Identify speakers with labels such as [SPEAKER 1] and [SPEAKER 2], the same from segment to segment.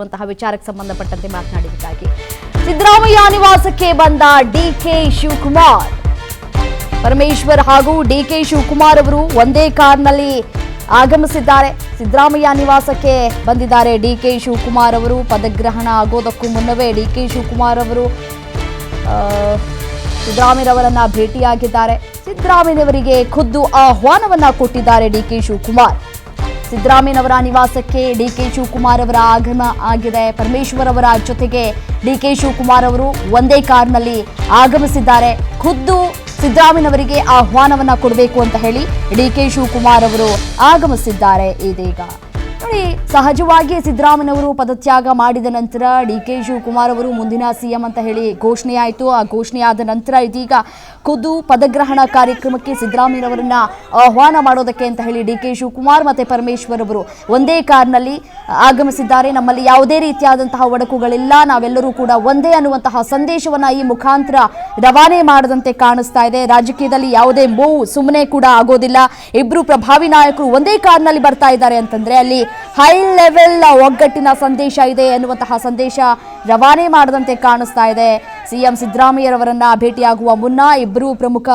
[SPEAKER 1] ವಿಚಾರಕ್ಕೆ ಸಂಬಂಧಪಟ್ಟಂತೆ ಮಾತನಾಡಿದ್ದಕ್ಕಾಗಿ ಸಿದ್ದರಾಮಯ್ಯ ನಿವಾಸಕ್ಕೆ ಬಂದ ಡಿಕೆ ಶಿವಕುಮಾರ್ ಪರಮೇಶ್ವರ್ ಹಾಗೂ ಡಿಕೆ ಶಿವಕುಮಾರ್ ಅವರು ಒಂದೇ ಕಾರ್ನಲ್ಲಿ ಆಗಮಿಸಿದ್ದಾರೆ. ಸಿದ್ದರಾಮಯ್ಯ ನಿವಾಸಕ್ಕೆ ಬಂದಿದ್ದಾರೆ ಡಿಕೆ ಶಿವಕುಮಾರ್ ಅವರು. ಪದಗ್ರಹಣ ಆಗೋದಕ್ಕೂ ಮುನ್ನವೇ ಡಿಕೆ ಶಿವಕುಮಾರ್ ಅವರು ಸಿದ್ದರಾಮಯ್ಯರವರನ್ನ ಭೇಟಿಯಾಗಿದ್ದಾರೆ. ಸಿದ್ದರಾಮಯ್ಯನವರಿಗೆ ಖುದ್ದು ಆಹ್ವಾನವನ್ನ ಕೊಟ್ಟಿದ್ದಾರೆ ಡಿಕೆ ಶಿವಕುಮಾರ್. ಸಿದ್ದರಾಮಯ್ಯನವರ ನಿವಾಸಕ್ಕೆ ಡಿಕೆ ಶಿವಕುಮಾರ್ ಅವರ ಆಗಮನ ಆಗಿದೆ. ಪರಮೇಶ್ವರ್ ಅವರ ಜೊತೆಗೆ ಡಿಕೆ ಶಿವಕುಮಾರ್ ಅವರು ಒಂದೇ ಕಾರ್ನಲ್ಲಿ ಆಗಮಿಸಿದ್ದಾರೆ. ಖುದ್ದು ಸಿದ್ದರಾಮಯ್ಯನವರಿಗೆ ಆಹ್ವಾನವನ್ನ ಕೊಡಬೇಕು ಅಂತ ಹೇಳಿ ಡಿಕೆ ಶಿವಕುಮಾರ್ ಅವರು ಆಗಮಿಸಿದ್ದಾರೆ. ಇದೀಗ ನೋಡಿ, ಸಹಜವಾಗಿ ಸಿದ್ದರಾಮಯ್ಯನವರು ಪದತ್ಯಾಗ ಮಾಡಿದ ನಂತರ ಡಿಕೆ ಶಿವಕುಮಾರ್ ಅವರು ಮುಂದಿನ ಸಿಎಂ ಅಂತ ಹೇಳಿ ಘೋಷಣೆ ಆಯಿತು. ಆ ಘೋಷಣೆಯಾದ ನಂತರ ಇದೀಗ ಖುದ್ದು ಪದಗ್ರಹಣ ಕಾರ್ಯಕ್ರಮಕ್ಕೆ ಸಿದ್ದರಾಮಯ್ಯನವರನ್ನ ಆಹ್ವಾನ ಮಾಡೋದಕ್ಕೆ ಅಂತ ಹೇಳಿ ಡಿಕೆ ಶಿವಕುಮಾರ್ ಮತ್ತೆ ಪರಮೇಶ್ವರ್ ಅವರು ಒಂದೇ ಕಾರ್ನಲ್ಲಿ ಆಗಮಿಸಿದ್ದಾರೆ. ನಮ್ಮಲ್ಲಿ ಯಾವುದೇ ರೀತಿಯಾದಂತಹ ಒಡಕುಗಳಿಲ್ಲ, ನಾವೆಲ್ಲರೂ ಕೂಡ ಒಂದೇ ಅನ್ನುವಂತಹ ಸಂದೇಶವನ್ನ ಈ ಮುಖಾಂತರ ರವಾನೆ ಮಾಡದಂತೆ ಕಾಣಿಸ್ತಾ ಇದೆ. ರಾಜಕೀಯದಲ್ಲಿ ಯಾವುದೇ ಮೂವು ಸುಮ್ಮನೆ ಕೂಡ ಆಗೋದಿಲ್ಲ. ಇಬ್ರು ಪ್ರಭಾವಿ ನಾಯಕರು ಒಂದೇ ಕಾರ್ನಲ್ಲಿ ಬರ್ತಾ ಇದ್ದಾರೆ ಅಂತಂದ್ರೆ ಅಲ್ಲಿ ಹೈ ಲೆವೆಲ್ ಒಗ್ಗಟ್ಟಿನ ಸಂದೇಶ ಇದೆ ಎನ್ನುವಂತಹ ಸಂದೇಶ ರವಾನೆ ಮಾಡದಂತೆ ಕಾಣಿಸ್ತಾ ಇದೆ. ಸಿಎಂ ಸಿದ್ದರಾಮಯ್ಯರವರನ್ನ ಭೇಟಿಯಾಗುವ ಮುನ್ನ ಇಬ್ಬರು ಪ್ರಮುಖ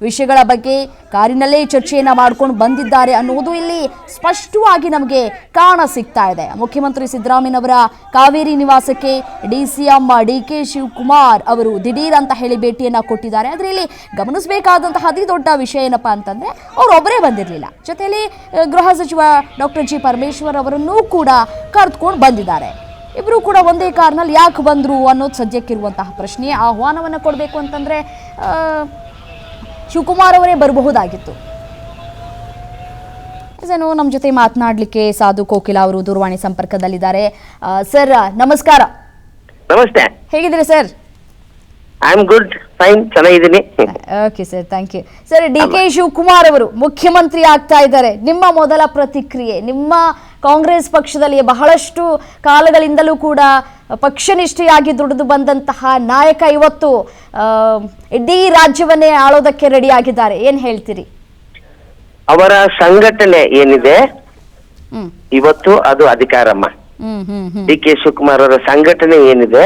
[SPEAKER 1] ವಿಷಯಗಳ ಬಗ್ಗೆ ಕಾರಿನಲ್ಲೇ ಚರ್ಚೆಯನ್ನ ಮಾಡ್ಕೊಂಡು ಬಂದಿದ್ದಾರೆ ಅನ್ನುವುದು ಇಲ್ಲಿ ಸ್ಪಷ್ಟವಾಗಿ ನಮಗೆ ಕಾಣ ಸಿಗ್ತಾ ಇದೆ. ಮುಖ್ಯಮಂತ್ರಿ ಸಿದ್ದರಾಮಯ್ಯನವರ ಕಾವೇರಿ ನಿವಾಸಕ್ಕೆ ಡಿಸಿಎಂ ಡಿಕೆ ಶಿವಕುಮಾರ್ ಅವರು ದಿಢೀರ್ ಅಂತ ಹೇಳಿ ಭೇಟಿಯನ್ನ ಕೊಟ್ಟಿದ್ದಾರೆ. ಆದರೆ ಇಲ್ಲಿ ಗಮನಿಸಬೇಕಾದಂತಹ ಅತಿ ದೊಡ್ಡ ವಿಷಯ ಏನಪ್ಪಾ ಅಂತಂದ್ರೆ ಅವರೊಬ್ಬರೇ ಬಂದಿರಲಿಲ್ಲ, ಜೊತೆಯಲ್ಲಿ ಗೃಹ ಸಚಿವ ಡಾಕ್ಟರ್ ಜಿ ಪರಮೇಶ್ವರ್ ಅವರನ್ನೂ ಕೂಡ ಕರೆದುಕೊಂಡು ಬಂದಿದ್ದಾರೆ. ಇಬ್ಬರು ಕೂಡ ಒಂದೇ ಕಾರ್ನಲ್ಲಿ ಯಾಕೆ ಬಂದರು ಅನ್ನೋದು ಸದ್ಯಕ್ಕಿರುವಂತಹ ಪ್ರಶ್ನೆ. ಆಹ್ವಾನವನ್ನು ಕೊಡಬೇಕು ಅಂತಂದ್ರೆ ಶಿವಕುಮಾರ್ ಅವರೇ ಬರಬಹುದಾಗಿತ್ತು. ಏನು ನಮ್ಮ ಜೊತೆ ಮಾತನಾಡಲಿಕ್ಕೆ ಸಾಧು ಕೋಕಿಲ ಅವರು ದೂರವಾಣಿ ಸಂಪರ್ಕದಲ್ಲಿದ್ದಾರೆ. ಸರ್ ನಮಸ್ಕಾರ.
[SPEAKER 2] ನಮಸ್ತೆ.
[SPEAKER 1] ಹೇಗಿದ್ದೀರಿ sir?
[SPEAKER 2] I am good, fine, ಚೆನ್ನಾಗಿದ್ದೀನಿ.
[SPEAKER 1] Okay sir, thank you. Sir, DK Shivakumar ಅವರು ಮುಖ್ಯಮಂತ್ರಿ ಆಗ್ತಾ ಇದ್ದಾರೆ. ನಿಮ್ಮ ಮೊದಲ ಪ್ರತಿಕ್ರಿಯೆ? ನಿಮ್ಮ ಕಾಂಗ್ರೆಸ್ ಪಕ್ಷದಲ್ಲಿ ಬಹಳಷ್ಟು ಕಾಲಗಳಿಂದಲೂ ಕೂಡ ಪಕ್ಷನಿಷ್ಠೆಯಾಗಿ ದುಡಿದು ಬಂದಂತಹ ನಾಯಕ ಇವತ್ತು ಇಡೀ ರಾಜ್ಯವನ್ನೇ ಆಳೋದಕ್ಕೆ ರೆಡಿ ಆಗಿದ್ದಾರೆ. ಏನ್ ಹೇಳ್ತೀರಿ?
[SPEAKER 2] ಅವರ ಸಂಘಟನೆ ಏನಿದೆ ಇವತ್ತು ಅದು ಅಧಿಕಾರಮ್ಮ. ಡಿ ಕೆ ಶಿವಕುಮಾರ್ ಅವರ ಸಂಘಟನೆ ಏನಿದೆ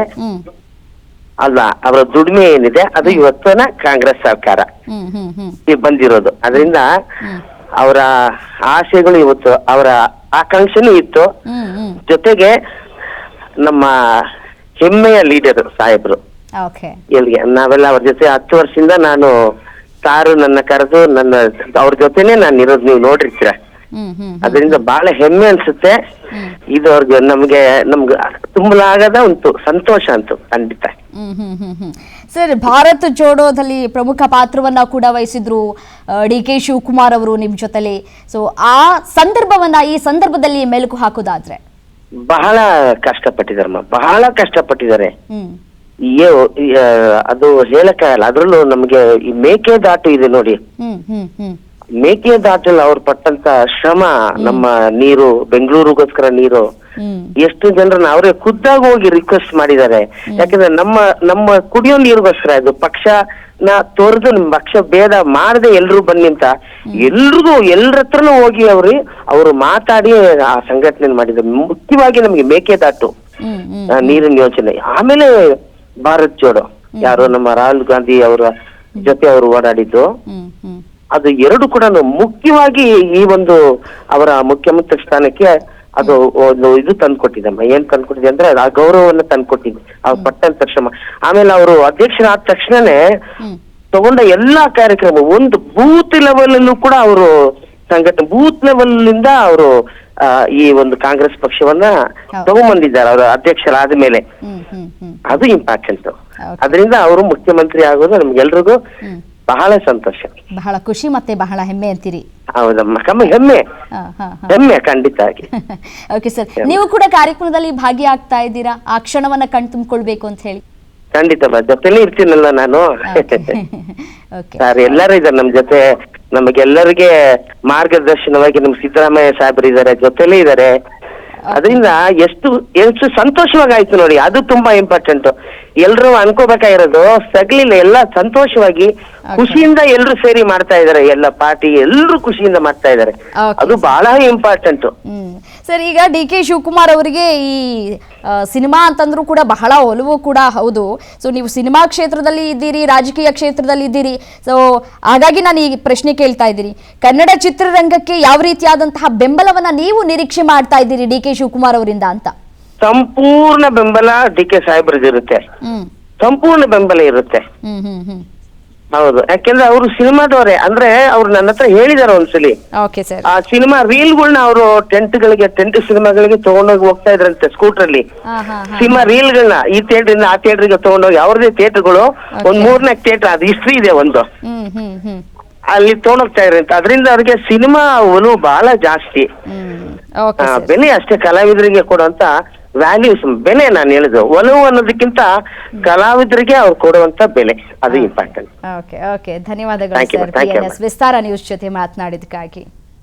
[SPEAKER 2] ಅಲ್ಲ, ಅವರ ದುಡಿಮೆ ಏನಿದೆ ಅದು ಇವತ್ತಿನ ಕಾಂಗ್ರೆಸ್ ಸರ್ಕಾರ ಬಂದಿರೋದು. ಅದರಿಂದ ಅವರ ಆಸೆಗಳು ಇವತ್ತು, ಅವರ ಆಕಾಂಕ್ಷೆನೂ ಇತ್ತು. ಜೊತೆಗೆ ನಮ್ಮ ಹೆಮ್ಮೆಯ ಲೀಡರ್ ಸಾಹೇಬ್ರು ಎಲ್ಲಿಗೆ ನಾವೆಲ್ಲ ಅವ್ರ ಜೊತೆ 10 ವರ್ಷದಿಂದ ನಾನು ಸಾರು ನನ್ನ ಕರೆದು ಅವ್ರ ಜೊತೆನೆ ನಾನು ಇರೋದು, ನೀವು ನೋಡಿರ್ತೀರ. ಅದರಿಂದ ಬಹಳ ಹೆಮ್ಮೆ ಅನ್ಸುತ್ತೆ. ಇದು ಅವ್ರಿಗೆ ನಮ್ಗೆ ತುಂಬಲಾಗದ ಒಂದು ಸಂತೋಷ ಅಂತೂ ಖಂಡಿತ.
[SPEAKER 1] ಸರ್, ಭಾರತ್ ಜೋಡೋದಲ್ಲಿ ಪ್ರಮುಖ ಪಾತ್ರವನ್ನ ಕೂಡ ವಹಿಸಿದ್ರು ಡಿಕೆ ಶಿವಕುಮಾರ್ ಅವರು ನಿಮ್ ಜೊತೆಲಿ. ಸೊ ಆ ಸಂದರ್ಭವನ್ನ ಈ ಸಂದರ್ಭದಲ್ಲಿ ಮೆಲುಕು ಹಾಕೋದಾದ್ರೆ
[SPEAKER 2] ಬಹಳ ಕಷ್ಟಪಟ್ಟಿದಾರಮ್ಮ, ಬಹಳ ಕಷ್ಟಪಟ್ಟಿದ್ದಾರೆ. ಅದು ಹೇಳಕ್ಕಾಗಲ್ಲ. ಅದ್ರಲ್ಲೂ ನಮ್ಗೆ ಈ ಮೇಕೆದಾಟು ಇದೆ ನೋಡಿ, ಮೇಕೆದಾಟಲ್ಲಿ ಅವ್ರು ಪಟ್ಟಂತ ಶ್ರಮ, ನಮ್ಮ ನೀರು ಬೆಂಗಳೂರಿಗೋಸ್ಕರ ನೀರು, ಎಷ್ಟು ಜನರನ್ನ ಅವರೇ ಖುದ್ದಾಗಿ ಹೋಗಿ ರಿಕ್ವೆಸ್ಟ್ ಮಾಡಿದ್ದಾರೆ. ಯಾಕಂದ್ರೆ ನಮ್ಮ ಕುಡಿಯೋ ನೀರಿಗೋಸ್ಕರ ಇದು ಪಕ್ಷನ ತೋರ್ದು ನಿಮ್ ಪಕ್ಷ ಭೇದ ಮಾಡದೆ ಎಲ್ರು ಬನ್ನಿ ಅಂತ ಎಲ್ರಿಗೂ ಎಲ್ಲರ ಹತ್ರನೂ ಹೋಗಿ ಅವರು ಮಾತಾಡಿ ಆ ಸಂಘಟನೆ ಮಾಡಿದ್ರು. ಮುಖ್ಯವಾಗಿ ನಮ್ಗೆ ಮೇಕೆದಾಟು ನೀರಿನ ಯೋಜನೆ, ಆಮೇಲೆ ಭಾರತ್ ಜೋಡೋ, ಯಾರು ನಮ್ಮ ರಾಹುಲ್ ಗಾಂಧಿ ಅವರ ಜೊತೆ ಅವರು ಓಡಾಡಿದ್ದು, ಅದು ಎರಡು ಕೂಡ ಮುಖ್ಯವಾಗಿ ಈ ಒಂದು ಅವರ ಮುಖ್ಯಮಂತ್ರಿ ಸ್ಥಾನಕ್ಕೆ ಅದು ಒಂದು ಇದು ತಂದ್ಕೊಟ್ಟಿದ್ದಮ್ಮ. ಏನ್ ತಂದ್ಕೊಟ್ಟಿದೆ ಅಂದ್ರೆ ಆ ಗೌರವವನ್ನು ತಂದ್ಕೊಟ್ಟಿದ್ದೆ, ಅವ್ರು ಪಟ್ಟಂತ ಶ್ರಮ. ಆಮೇಲೆ ಅವರು ಅಧ್ಯಕ್ಷರಾದ ತಕ್ಷಣನೇ ತಗೊಂಡ ಎಲ್ಲಾ ಕಾರ್ಯಕ್ರಮ ಒಂದು ಬೂತ್ ಲೆವೆಲ್ ಅಲ್ಲೂ ಕೂಡ ಅವರು ಸಂಘಟನೆ, ಬೂತ್ ಲೆವೆಲ್ ಇಂದ ಅವರು ಈ ಒಂದು ಕಾಂಗ್ರೆಸ್ ಪಕ್ಷವನ್ನ ತಗೊಂಡ್ಬಂದಿದ್ದಾರೆ ಅವರು ಅಧ್ಯಕ್ಷರಾದ ಮೇಲೆ. ಅದು ಇಂಪಾರ್ಟೆಂಟ್. ಅದರಿಂದ ಅವರು ಮುಖ್ಯಮಂತ್ರಿ ಆಗೋದು ನಮ್ಗೆಲ್ರಿಗೂ ಬಹಳ ಸಂತೋಷ,
[SPEAKER 1] ಬಹಳ ಖುಷಿ ಮತ್ತೆ ಬಹಳ ಹೆಮ್ಮೆ ಅಂತೀರಿ.
[SPEAKER 2] ಹೌದಮ್ಮ, ಹೆಮ್ಮೆ ಖಂಡಿತ ಆಗಿ.
[SPEAKER 1] ಓಕೆ ಸರ್, ನೀವು ಕೂಡ ಕಾರ್ಯಕ್ರಮದಲ್ಲಿ ಭಾಗಿಯಾಗ್ತಾ ಇದ್ದೀರಾ ಆ ಕ್ಷಣವನ್ನ ಕಣ್ ತುಂಬಿಕೊಳ್ಬೇಕು ಅಂತ ಹೇಳಿ?
[SPEAKER 2] ಖಂಡಿತ ಜೊತೆಲೇ ಇರ್ತೀನಲ್ಲ ನಾನು. ಸರ್, ಎಲ್ಲರೂ ಇದ್ದಾರೆ ನಮ್ ಜೊತೆ, ನಮಗೆಲ್ಲರಿಗೆ ಮಾರ್ಗದರ್ಶನವಾಗಿ ನಮ್ ಸಿದ್ದರಾಮಯ್ಯ ಸಾಹೇಬ್ರು ಇದ್ದಾರೆ, ಜೊತೆಲೇ ಇದ್ದಾರೆ. ಅದರಿಂದ ಎಷ್ಟು ಸಂತೋಷವಾಗಿ ಆಯ್ತು ನೋಡಿ, ಅದು ತುಂಬಾ ಇಂಪಾರ್ಟೆಂಟ್. ಎಲ್ರು ಅನ್ಕೋಬೇಕಾಗಿರೋದು ಸಗ್ಲಿಲ್ಲ, ಎಲ್ಲ ಸಂತೋಷವಾಗಿ ಖುಷಿಯಿಂದ ಎಲ್ರು ಸೇರಿ ಮಾಡ್ತಾ ಇದಾರೆ, ಎಲ್ಲ ಪಾರ್ಟಿ ಎಲ್ರು ಖುಷಿಯಿಂದ ಮಾಡ್ತಾ ಇದಾರೆ.
[SPEAKER 1] Okay.
[SPEAKER 2] ಅದು ಬಹಳ ಇಂಪಾರ್ಟೆಂಟ್.
[SPEAKER 1] ಸರ್, ಈಗ ಡಿ ಕೆ ಶಿವಕುಮಾರ್ ಅವರಿಗೆ ಈ ಸಿನಿಮಾ ಅಂತಂದ್ರೂ ಕೂಡ ಬಹಳ ಒಲವು ಕೂಡ ಹೌದು. ಸೊ ನೀವು ಸಿನಿಮಾ ಕ್ಷೇತ್ರದಲ್ಲಿ ಇದ್ದೀರಿ, ರಾಜಕೀಯ ಕ್ಷೇತ್ರದಲ್ಲಿ ಇದ್ದೀರಿ. ಸೊ ಹಾಗಾಗಿ ನಾನು ಈ ಪ್ರಶ್ನೆ ಕೇಳ್ತಾ ಇದ್ದೀನಿ, ಕನ್ನಡ ಚಿತ್ರರಂಗಕ್ಕೆ ಯಾವ ರೀತಿಯಾದಂತಹ ಬೆಂಬಲವನ್ನ ನೀವು ನಿರೀಕ್ಷೆ ಮಾಡ್ತಾ ಇದ್ದೀರಿ ಡಿ ಕೆ ಶಿವಕುಮಾರ್ ಅವರಿಂದ ಅಂತ?
[SPEAKER 2] ಸಂಪೂರ್ಣ ಬೆಂಬಲ ಡಿ ಕೆ ಸಾಹೇಬ್ರದಿರುತ್ತೆ, ಸಂಪೂರ್ಣ ಬೆಂಬಲ ಇರುತ್ತೆ. ಹೌದು, ಯಾಕೆಂದ್ರೆ ಅವರು ಸಿನಿಮಾದವರೇ, ಅಂದ್ರೆ ಅವ್ರು ನನ್ನ ಹತ್ರ ಹೇಳಿದಾರೆ ಒಂದ್ಸಲಿ.
[SPEAKER 1] Okay sir.
[SPEAKER 2] ಆ ಸಿನಿಮಾ ರೀಲ್ಗಳನ್ನ ಅವರು ಟೆಂಟ್ ಸಿನಿಮಾಗಳಿಗೆ ತಗೊಂಡೋಗಿ ಹೋಗ್ತಾ ಇದ್ರಂತೆ ಸ್ಕೂಟರ್ಲಿ. ಸಿನಿಮಾ ರೀಲ್ಗಳನ್ನ ಈ ಥಿಯೇಟರ್ ಇಂದ ಆ ಥಿಯೇಟರ್ಗೆ ತಗೊಂಡೋಗಿ ಅವ್ರದೇ ಥಿಯೇಟರ್ಗಳು ಒಂದ್ 4-4 ಥಿಯೇಟರ್, ಅದು ಹಿಸ್ಟ್ರಿ ಇದೆ ಒಂದು, ಅಲ್ಲಿ ತಗೊಂಡೋಗ್ತಾ ಇದ್ರಂತೆ. ಅದರಿಂದ ಅವ್ರಿಗೆ ಸಿನಿಮಾ ಒಲವು ಬಹಳ ಜಾಸ್ತಿ. ಬೆಲೆ ಅಷ್ಟೇ, ಕಲಾವಿದರಿಗೆ ಕೊಡುವಂತ ವ್ಯಾಲ್ಯೂಸ್ ಬೆಲೆ, ನಾನು ಹೇಳಿದ್ದು ಒಲವು ಅನ್ನೋದಕ್ಕಿಂತ ಕಲಾವಿದರಿಗೆ ಅವ್ರು ಕೊಡುವಂತ ಬೆಲೆ, ಅದು ಇಂಪಾರ್ಟೆಂಟ್.
[SPEAKER 1] ಓಕೆ, ಧನ್ಯವಾದಗಳು ಸರ್, PNS ವಿಸ್ತಾರ ನ್ಯೂಸ್ ಜೊತೆ ಮಾತನಾಡಿದಕ್ಕಾಗಿ.